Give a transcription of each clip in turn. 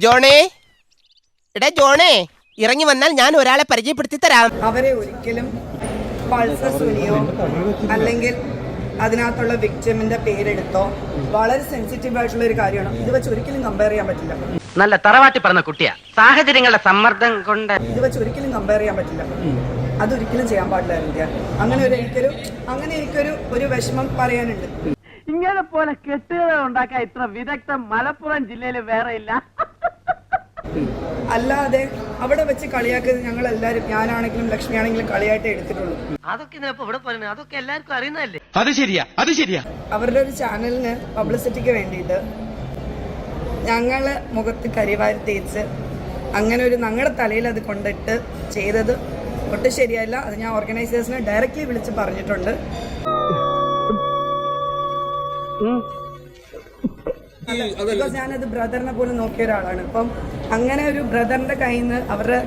ജോണേ, എടാ ജോണേ, ഇറങ്ങി വന്നാൽ ഞാൻ ഒരാളെ പരിചയപ്പെടുത്തി തരാം. അവരെ ഒരിക്കലും പൾസർ സുനിയോ അല്ലെങ്കിൽ അതിനകത്തുള്ള വിക്ടിമിന്റെ പേരെടുത്തോ വളരെ സെൻസിറ്റീവ് ആയിട്ടുള്ള ഒരു കാര്യമാണ്. ഇത് വെച്ച് ഒരിക്കലും കമ്പയർ ചെയ്യാൻ പറ്റില്ല. നല്ല തറവാട്ടി പറഞ്ഞ കുട്ടിയാ. സാഹചര്യങ്ങളുടെ സമ്മർദ്ദം കൊണ്ട് ഇത് വെച്ച് ഒരിക്കലും കമ്പയർ ചെയ്യാൻ പറ്റില്ല. അതൊരിക്കലും ചെയ്യാൻ പാടില്ലായിരുന്നു. അങ്ങനെ എനിക്കൊരു വിഷമം പറയാനുണ്ട്. ഇങ്ങനെ പോലെ കെട്ടുകഥ ഉണ്ടാക്കാൻ ഇത്ര വിദഗ്ധം മലപ്പുറം ജില്ലയിൽ വേറെ ഇല്ല. അല്ലാതെ അവിടെ വെച്ച് കളിയാക്കിയത് ഞങ്ങൾ എല്ലാവരും, ഞാനാണെങ്കിലും ലക്ഷ്മി ആണെങ്കിലും കളിയായിട്ട് എടുത്തിട്ടുള്ളൂ. അതൊക്കെ ഇവിടെ പറയുന്നത് അതൊക്കെ എല്ലാവർക്കും അറിയുന്നതല്ലേ. അത് ശരിയാ. അവരുടെ ഒരു ചാനലിന് പബ്ലിസിറ്റിക്ക് വേണ്ടിയിട്ട് ഞങ്ങള് മുഖത്ത് കരിവാരി തേച്ച് അങ്ങനെ ഒരു ഞങ്ങളുടെ തലയിൽ അത് കൊണ്ടിട്ട് ചെയ്തത് ഒട്ടും ശരിയല്ല. അത് ഞാൻ ഓർഗനൈസേഴ്സിനെ ഡയറക്റ്റ്ലി വിളിച്ച് പറഞ്ഞിട്ടുണ്ട്. ഞാനത് ബ്രദറിനെ പോലും നോക്കിയ ഒരാളാണ്. അപ്പം അങ്ങനെ ഒരു ബ്രദറിന്റെ കയ്യിൽ നിന്ന് അവരുടെ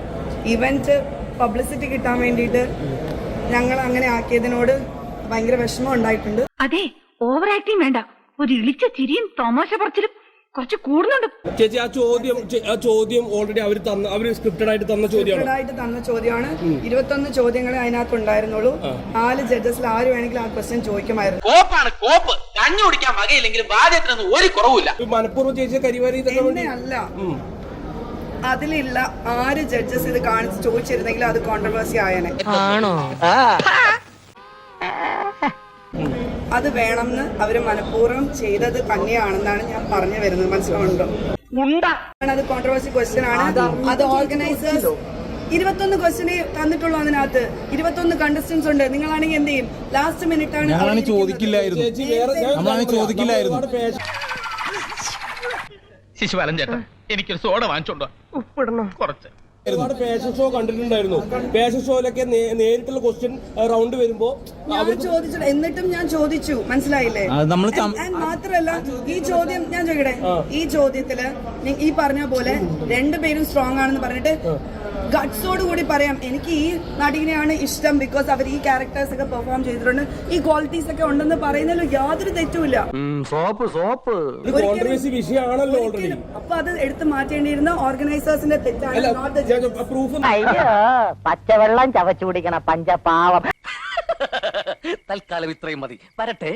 ഇവന്റ് പബ്ലിസിറ്റി കിട്ടാൻ വേണ്ടിയിട്ട് ഞങ്ങൾ അങ്ങനെ ആക്കിയതിനോട് ഭയങ്കര വിഷമം ഉണ്ടായിട്ടുണ്ട്. അതെ, ഓവർ ആക്ടിങ് വേണ്ട. ഒരു ഇളിച്ച ചിരിയും തമാശ പറച്ചിലും കുറച്ച് കൂടുന്നുണ്ട്. ചേച്ചി, ആ ചോദ്യം ഓൾറെഡി അവര് സ്ക്രിപ്റ്റഡ് ആയിട്ട് തന്ന ചോദ്യമാണ്. 21 ചോദ്യങ്ങളെ അതിനകത്ത് ഉണ്ടായിരുന്നുള്ളൂ. 4 ജഡ്ജസിൽ ആര് വേണമെങ്കിലും ആ ക്വസ്റ്റ്യൻ ചോദിക്കുമായിരുന്നു. കോപ്പ് കഞ്ഞി കുടിക്കാൻ വകയില്ലെങ്കിലും ബാധ്യത്തിനൊന്നും ഒരു കുറവില്ല. മനഃപൂർവ്വം ചേച്ചി കരിവാരി അല്ല, അതിലുള്ള 6 ജഡ്ജസ് ഇത് കാണിച്ച് ചോദിച്ചിരുന്നെങ്കിൽ അത് കോൺട്രവേഴ്സി ആയേനെ. അത് വേണമെന്ന് അവര് മനഃപൂർവ്വം ചെയ്തത് തന്നെയാണെന്നാണ് ഞാൻ പറഞ്ഞു വരുന്നത്. മനസ്സിലാവുന്നുണ്ടോ? അത് കോൺട്രവേഴ്സി ക്വസ്റ്റ്യൻ ആണ്. അത് ഓർഗനൈസേഴ്സ് 21 ക്വസ്റ്റ്യനെ തന്നിട്ടുള്ളൂ. അതിനകത്ത് 21 കണ്ടസ്റ്റൻസ് ഉണ്ട്. നിങ്ങളാണെങ്കിൽ എന്ത് ചെയ്യും? ലാസ്റ്റ് മിനിറ്റ് ആണ് ചോദിക്കില്ലായിരുന്നു. ശിശുപാലൻ ചേട്ടാ, എനിക്കൊരു സോഡ വാങ്ങിച്ചോണ്ടോ. ഉപ്പിടണം കുറച്ച്. ഒരുപാട് ഫാഷൻ ഷോ കണ്ടിട്ടുണ്ടായിരുന്നു. ഫാഷൻ ഷോയിലൊക്കെ നേരിട്ടുള്ള ക്വസ്റ്റ്യൻ റൗണ്ട് വരുമ്പോ ചോദിച്ചു. എന്നിട്ടും ഞാൻ ചോദിച്ചു, മനസ്സിലായില്ലേ? മാത്രല്ല ഈ ചോദ്യം ഞാൻ ചോദിക്കട്ടെ, ഈ ചോദ്യത്തില് ഈ പറഞ്ഞ പോലെ 2 പേരും സ്ട്രോങ് ആണെന്ന് പറഞ്ഞിട്ട് ഗട്ട്സോട് കൂടി പറയാം എനിക്ക് ഈ നടിനെയാണ് ഇഷ്ടം, ബിക്കോസ് അവർ ഈ ക്യാരക്ടേഴ്സ് ഒക്കെ പെർഫോം ചെയ്തിട്ടുണ്ട്, ഈ ക്വാളിറ്റീസ് ഒക്കെ ഉണ്ടെന്ന് പറയുന്നതിൽ യാതൊരു തെറ്റുമില്ല. വിഷയമാണല്ലോ ഓൾറെഡി. അപ്പൊ അത് എടുത്ത് മാറ്റേണ്ടിയിരുന്ന ഓർഗനൈസേഴ്സിന്റെ തെറ്റാണ്. പച്ചവെള്ളം ചവച്ചു കുടിക്കണ പഞ്ചപാവം. തൽക്കാലം ഇത്രയും മതി. വരട്ടെ.